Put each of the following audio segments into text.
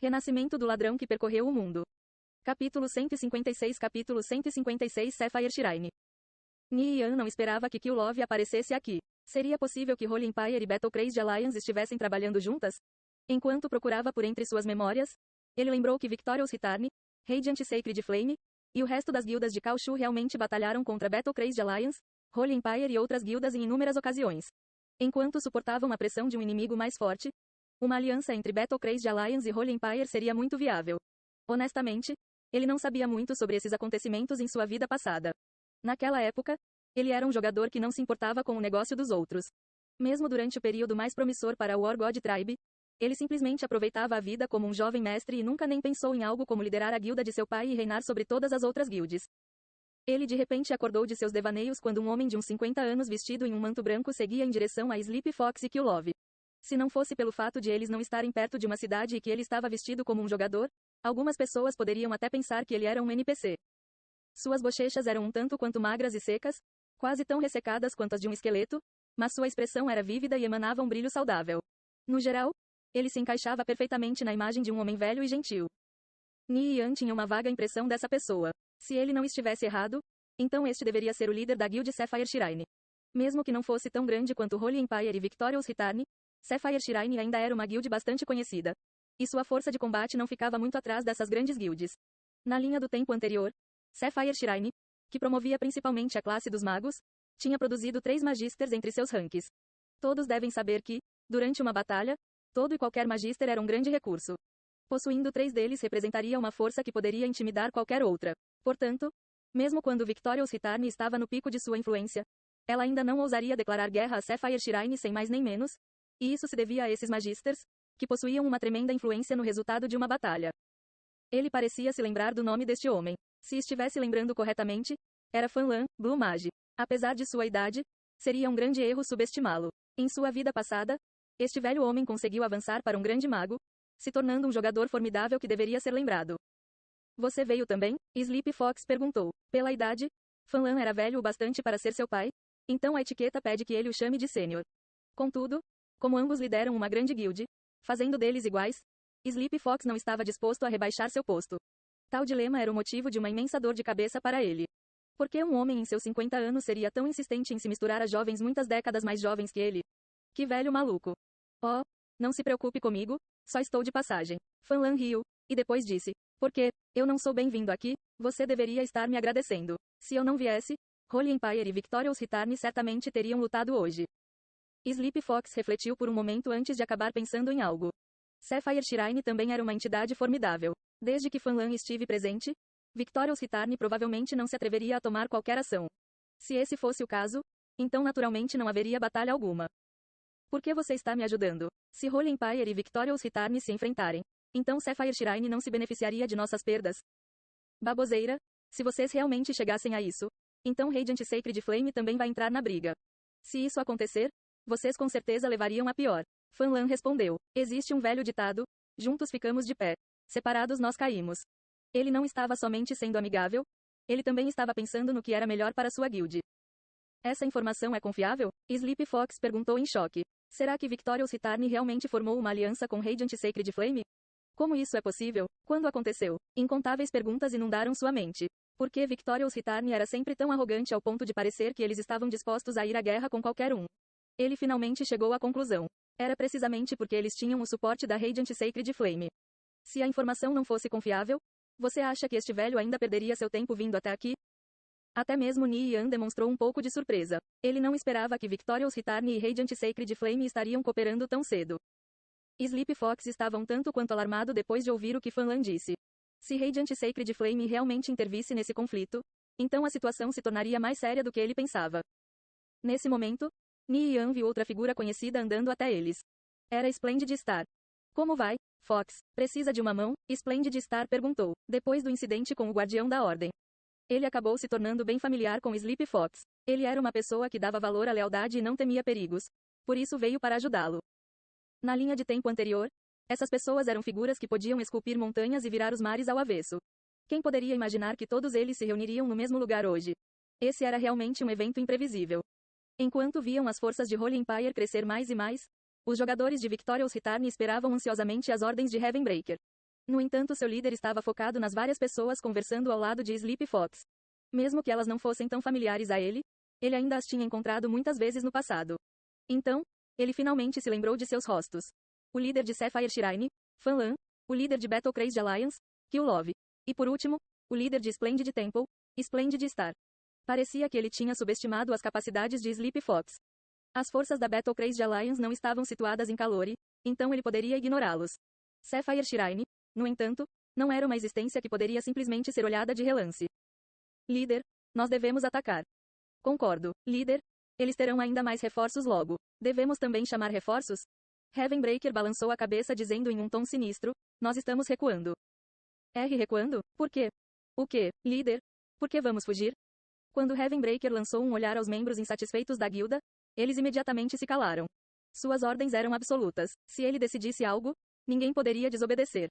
Renascimento do ladrão que percorreu o mundo. Capítulo 156 Sapphire Shrine. Nian não esperava que Killove aparecesse aqui. Seria possível que Holy Empire e Battle Crazy Alliance estivessem trabalhando juntas? Enquanto procurava por entre suas memórias, ele lembrou que Victorious Return, Radiant Sacred Flame, e o resto das guildas de Kaoshu realmente batalharam contra Battle Crazy Alliance, Holy Empire e outras guildas em inúmeras ocasiões. Enquanto suportavam a pressão de um inimigo mais forte, uma aliança entre Battle Crazy Alliance e Holy Empire seria muito viável. Honestamente, ele não sabia muito sobre esses acontecimentos em sua vida passada. Naquela época, ele era um jogador que não se importava com o negócio dos outros. Mesmo durante o período mais promissor para o War God Tribe, ele simplesmente aproveitava a vida como um jovem mestre e nunca nem pensou em algo como liderar a guilda de seu pai e reinar sobre todas as outras guildes. Ele de repente acordou de seus devaneios quando um homem de uns 50 anos vestido em um manto branco seguia em direção a Sleepy Fox e Killove. Se não fosse pelo fato de eles não estarem perto de uma cidade e que ele estava vestido como um jogador, algumas pessoas poderiam até pensar que ele era um NPC. Suas bochechas eram um tanto quanto magras e secas, quase tão ressecadas quanto as de um esqueleto, mas sua expressão era vívida e emanava um brilho saudável. No geral, ele se encaixava perfeitamente na imagem de um homem velho e gentil. Nian tinha uma vaga impressão dessa pessoa. Se ele não estivesse errado, então este deveria ser o líder da guild Sapphire Shrine. Mesmo que não fosse tão grande quanto Holy Empire e Victorious Return, Sapphire Shrine ainda era uma guild bastante conhecida. E sua força de combate não ficava muito atrás dessas grandes guildes. Na linha do tempo anterior, Sapphire Shrine, que promovia principalmente a classe dos magos, tinha produzido 3 magisters entre seus ranks. Todos devem saber que, durante uma batalha, todo e qualquer magister era um grande recurso. Possuindo 3 deles representaria uma força que poderia intimidar qualquer outra. Portanto, mesmo quando Victorious Return estava no pico de sua influência, ela ainda não ousaria declarar guerra a Sapphire Shrine sem mais nem menos, e isso se devia a esses magisters, que possuíam uma tremenda influência no resultado de uma batalha. Ele parecia se lembrar do nome deste homem. Se estivesse lembrando corretamente, era Fanlan, Blue Mage. Apesar de sua idade, seria um grande erro subestimá-lo. Em sua vida passada, este velho homem conseguiu avançar para um grande mago, se tornando um jogador formidável que deveria ser lembrado. Você veio também? Sleepy Fox perguntou. Pela idade, Fanlan era velho o bastante para ser seu pai, então a etiqueta pede que ele o chame de sênior. Contudo, como ambos lideram uma grande guild, fazendo deles iguais, Sleepy Fox não estava disposto a rebaixar seu posto. Tal dilema era o motivo de uma imensa dor de cabeça para ele. Por que um homem em seus 50 anos seria tão insistente em se misturar a jovens muitas décadas mais jovens que ele? Que velho maluco. Oh, não se preocupe comigo, só estou de passagem. Fanlan riu, e depois disse, porque, eu não sou bem-vindo aqui, você deveria estar me agradecendo. Se eu não viesse, Holy Empire e Victorious Return certamente teriam lutado hoje. Sleepy Fox refletiu por um momento antes de acabar pensando em algo. Sapphire Shrine também era uma entidade formidável. Desde que Fanlan estive presente, Victorious Return provavelmente não se atreveria a tomar qualquer ação. Se esse fosse o caso, então naturalmente não haveria batalha alguma. Por que você está me ajudando? Se Holy Empire e Victorious Return se enfrentarem, então Sapphire Shrine não se beneficiaria de nossas perdas? Baboseira, se vocês realmente chegassem a isso, então Radiant Sacred Flame também vai entrar na briga. Se isso acontecer, vocês com certeza levariam a pior. Fanlan respondeu. Existe um velho ditado, juntos ficamos de pé, separados nós caímos. Ele não estava somente sendo amigável, ele também estava pensando no que era melhor para sua guild. Essa informação é confiável? Sleepy Fox perguntou em choque. Será que Victorious Return realmente formou uma aliança com Radiant Sacred Flame? Como isso é possível? Quando aconteceu? Incontáveis perguntas inundaram sua mente. Por que Victorious Return era sempre tão arrogante ao ponto de parecer que eles estavam dispostos a ir à guerra com qualquer um? Ele finalmente chegou à conclusão. Era precisamente porque eles tinham o suporte da Radiant Sacred Flame. Se a informação não fosse confiável, você acha que este velho ainda perderia seu tempo vindo até aqui? Até mesmo Nian demonstrou um pouco de surpresa. Ele não esperava que Victorious Return e Radiant Sacred Flame estariam cooperando tão cedo. Sleepy Fox estava um tanto quanto alarmado depois de ouvir o que Fanlan disse. Se Radiant Sacred Flame realmente intervisse nesse conflito, então a situação se tornaria mais séria do que ele pensava. Nesse momento, Nian viu outra figura conhecida andando até eles. Era Splendid Star. Como vai, Fox? Precisa de uma mão? Splendid Star perguntou, depois do incidente com o Guardião da Ordem. Ele acabou se tornando bem familiar com Sleepy Fox. Ele era uma pessoa que dava valor à lealdade e não temia perigos. Por isso veio para ajudá-lo. Na linha de tempo anterior, essas pessoas eram figuras que podiam esculpir montanhas e virar os mares ao avesso. Quem poderia imaginar que todos eles se reuniriam no mesmo lugar hoje? Esse era realmente um evento imprevisível. Enquanto viam as forças de Holy Empire crescer mais e mais, os jogadores de Victorious Return esperavam ansiosamente as ordens de Heavenbreaker. No entanto, seu líder estava focado nas várias pessoas conversando ao lado de Sleepy Fox. Mesmo que elas não fossem tão familiares a ele ainda as tinha encontrado muitas vezes no passado. Então, ele finalmente se lembrou de seus rostos. O líder de Sapphire Shrine, Fan Lan, o líder de Battle Crazed Alliance, Kill Love. E por último, o líder de Splendid Temple, Splendid Star. Parecia que ele tinha subestimado as capacidades de Sleepy Fox. As forças da Battle Crazed Alliance não estavam situadas em Kalori, então ele poderia ignorá-los. Sapphire Shrine, no entanto, não era uma existência que poderia simplesmente ser olhada de relance. Líder, nós devemos atacar. Concordo, líder. Eles terão ainda mais reforços logo. Devemos também chamar reforços? Heavenbreaker balançou a cabeça dizendo em um tom sinistro, nós estamos recuando. Recuando? Por quê? O quê, líder? Por que vamos fugir? Quando Heavenbreaker lançou um olhar aos membros insatisfeitos da guilda, eles imediatamente se calaram. Suas ordens eram absolutas. Se ele decidisse algo, ninguém poderia desobedecer.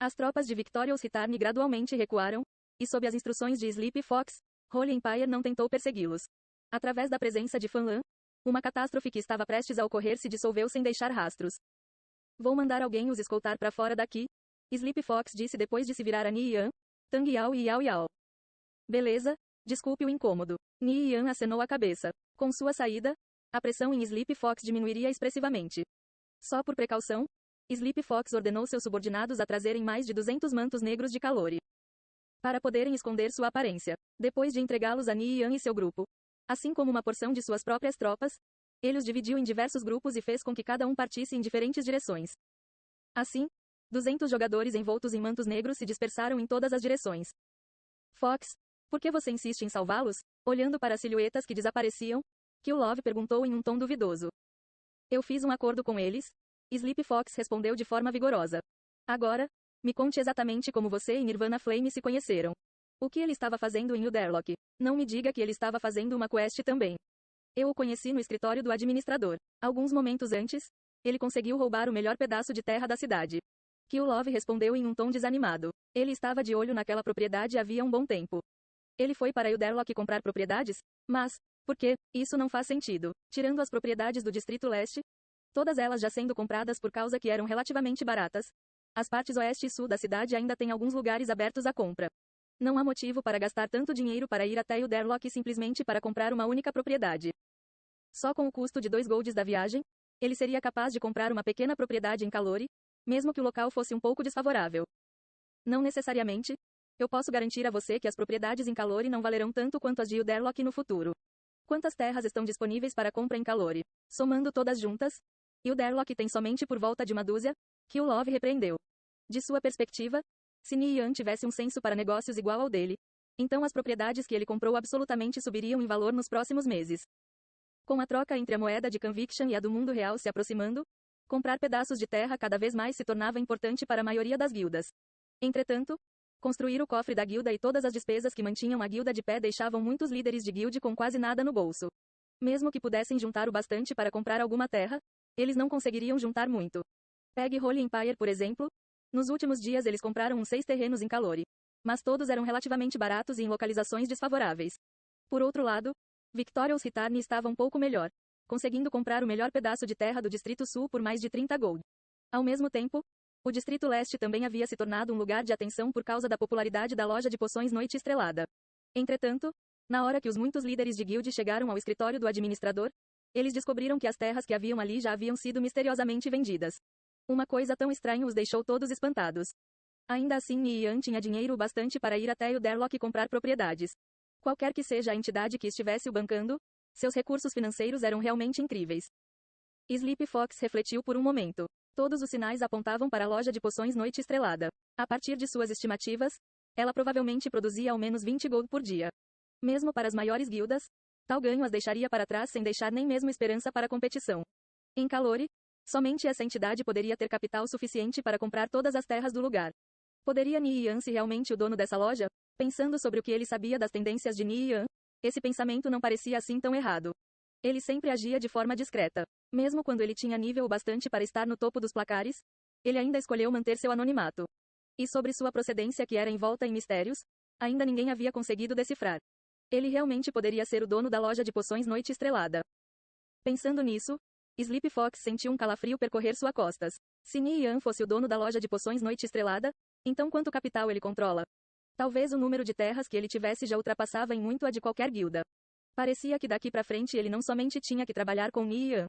As tropas de Victorious Return gradualmente recuaram, e sob as instruções de Sleepy Fox, Holy Empire não tentou persegui-los. Através da presença de Fan Lan, uma catástrofe que estava prestes a ocorrer se dissolveu sem deixar rastros. Vou mandar alguém os escoltar para fora daqui, Sleepy Fox disse depois de se virar a Ni Yan, Tang Yao e Yao Yao. Beleza, desculpe o incômodo. Ni Yan acenou a cabeça. Com sua saída, a pressão em Sleepy Fox diminuiria expressivamente. Só por precaução, Sleepy Fox ordenou seus subordinados a trazerem mais de 200 mantos negros de Kalori, para poderem esconder sua aparência. Depois de entregá-los a Ni Yan e seu grupo, assim como uma porção de suas próprias tropas, ele os dividiu em diversos grupos e fez com que cada um partisse em diferentes direções. Assim, 200 jogadores envoltos em mantos negros se dispersaram em todas as direções. Fox, por que você insiste em salvá-los? Olhando para as silhuetas que desapareciam, Kill Love perguntou em um tom duvidoso. Eu fiz um acordo com eles, Sleepy Fox respondeu de forma vigorosa. Agora, me conte exatamente como você e Nirvana Flame se conheceram. O que ele estava fazendo em Uderlock? Não me diga que ele estava fazendo uma quest também. Eu o conheci no escritório do administrador. Alguns momentos antes, ele conseguiu roubar o melhor pedaço de terra da cidade. Kill Love respondeu em um tom desanimado. Ele estava de olho naquela propriedade havia um bom tempo. Ele foi para Uderlock comprar propriedades? Mas, por quê? Isso não faz sentido. Tirando as propriedades do Distrito Leste, todas elas já sendo compradas por causa que eram relativamente baratas, as partes oeste e sul da cidade ainda têm alguns lugares abertos à compra. Não há motivo para gastar tanto dinheiro para ir até Uderlock simplesmente para comprar uma única propriedade. Só com o custo de 2 golds da viagem, ele seria capaz de comprar uma pequena propriedade em Kalori, mesmo que o local fosse um pouco desfavorável. Não necessariamente. Eu posso garantir a você que as propriedades em Kalori não valerão tanto quanto as de Uderlock no futuro. Quantas terras estão disponíveis para compra em Kalori? Somando todas juntas, Uderlock tem somente por volta de uma dúzia, Kill Love repreendeu. De sua perspectiva, se Ni Yan tivesse um senso para negócios igual ao dele, então as propriedades que ele comprou absolutamente subiriam em valor nos próximos meses. Com a troca entre a moeda de Conviction e a do mundo real se aproximando, comprar pedaços de terra cada vez mais se tornava importante para a maioria das guildas. Entretanto, construir o cofre da guilda e todas as despesas que mantinham a guilda de pé deixavam muitos líderes de guild com quase nada no bolso. Mesmo que pudessem juntar o bastante para comprar alguma terra, eles não conseguiriam juntar muito. Pegue Holy Empire, por exemplo. Nos últimos dias eles compraram uns 6 terrenos em Kalori. Mas todos eram relativamente baratos e em localizações desfavoráveis. Por outro lado, Victorious Return estava um pouco melhor, conseguindo comprar o melhor pedaço de terra do Distrito Sul por mais de 30 gold. Ao mesmo tempo, o Distrito Leste também havia se tornado um lugar de atenção por causa da popularidade da loja de poções Noite Estrelada. Entretanto, na hora que os muitos líderes de guild chegaram ao escritório do administrador, eles descobriram que as terras que haviam ali já haviam sido misteriosamente vendidas. Uma coisa tão estranha os deixou todos espantados. Ainda assim, Ni Yan tinha dinheiro o bastante para ir até Uderlock e comprar propriedades. Qualquer que seja a entidade que estivesse o bancando, seus recursos financeiros eram realmente incríveis. Sleepy Fox refletiu por um momento. Todos os sinais apontavam para a loja de poções Noite Estrelada. A partir de suas estimativas, ela provavelmente produzia ao menos 20 gold por dia. Mesmo para as maiores guildas, tal ganho as deixaria para trás sem deixar nem mesmo esperança para a competição. Em Kalori, somente essa entidade poderia ter capital suficiente para comprar todas as terras do lugar. Poderia Ni Yan ser realmente o dono dessa loja? Pensando sobre o que ele sabia das tendências de Ni Yan, esse pensamento não parecia assim tão errado. Ele sempre agia de forma discreta. Mesmo quando ele tinha nível o bastante para estar no topo dos placares, ele ainda escolheu manter seu anonimato. E sobre sua procedência que era envolta em mistérios, ainda ninguém havia conseguido decifrar. Ele realmente poderia ser o dono da loja de poções Noite Estrelada. Pensando nisso, Sleepy Fox sentiu um calafrio percorrer suas costas. Se Ni Yan fosse o dono da loja de poções Noite Estrelada, Então quanto capital ele controla? Talvez o número de terras que ele tivesse já ultrapassava em muito a de qualquer guilda. Parecia que daqui pra frente ele não somente tinha que trabalhar com Ni Yan.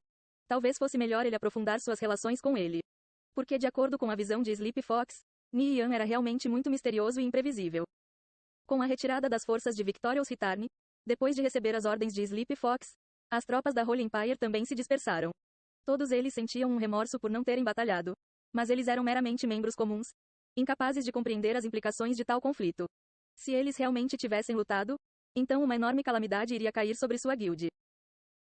Talvez fosse melhor ele aprofundar suas relações com ele. Porque de acordo com a visão de Sleepy Fox, Ni Yan era realmente muito misterioso e imprevisível. Com a retirada das forças de Victorious Return, depois de receber as ordens de Sleepy Fox, as tropas da Holy Empire também se dispersaram. Todos eles sentiam um remorso por não terem batalhado. Mas eles eram meramente membros comuns, incapazes de compreender as implicações de tal conflito. Se eles realmente tivessem lutado, então uma enorme calamidade iria cair sobre sua guilde.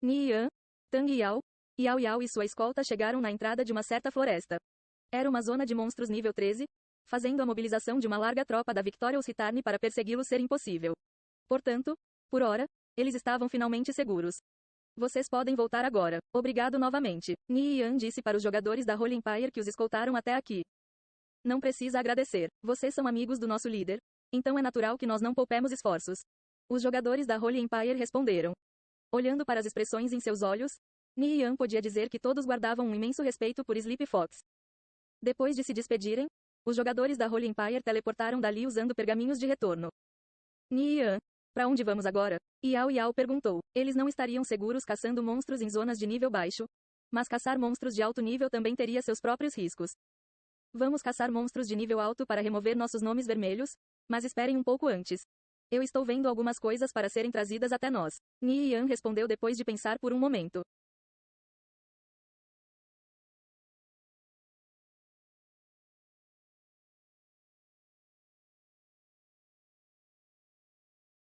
Ni Yan, Tang Yao, Yao Yao e sua escolta chegaram na entrada de uma certa floresta. Era uma zona de monstros nível 13, fazendo a mobilização de uma larga tropa da Victorious Return para persegui-los ser impossível. Portanto, por ora, eles estavam finalmente seguros. Vocês podem voltar agora. Obrigado novamente. Ni Yan disse para os jogadores da Holy Empire que os escoltaram até aqui. Não precisa agradecer. Vocês são amigos do nosso líder, então é natural que nós não poupemos esforços. Os jogadores da Holy Empire responderam. Olhando para as expressões em seus olhos, Ni Yan podia dizer que todos guardavam um imenso respeito por Sleepy Fox. Depois de se despedirem, os jogadores da Holy Empire teleportaram dali usando pergaminhos de retorno. Ni Yan, para onde vamos agora? Yao Yao perguntou. Eles não estariam seguros caçando monstros em zonas de nível baixo, mas caçar monstros de alto nível também teria seus próprios riscos. Vamos caçar monstros de nível alto para remover nossos nomes vermelhos, mas esperem um pouco antes. Eu estou vendo algumas coisas para serem trazidas até nós. Ni Yan respondeu depois de pensar por um momento.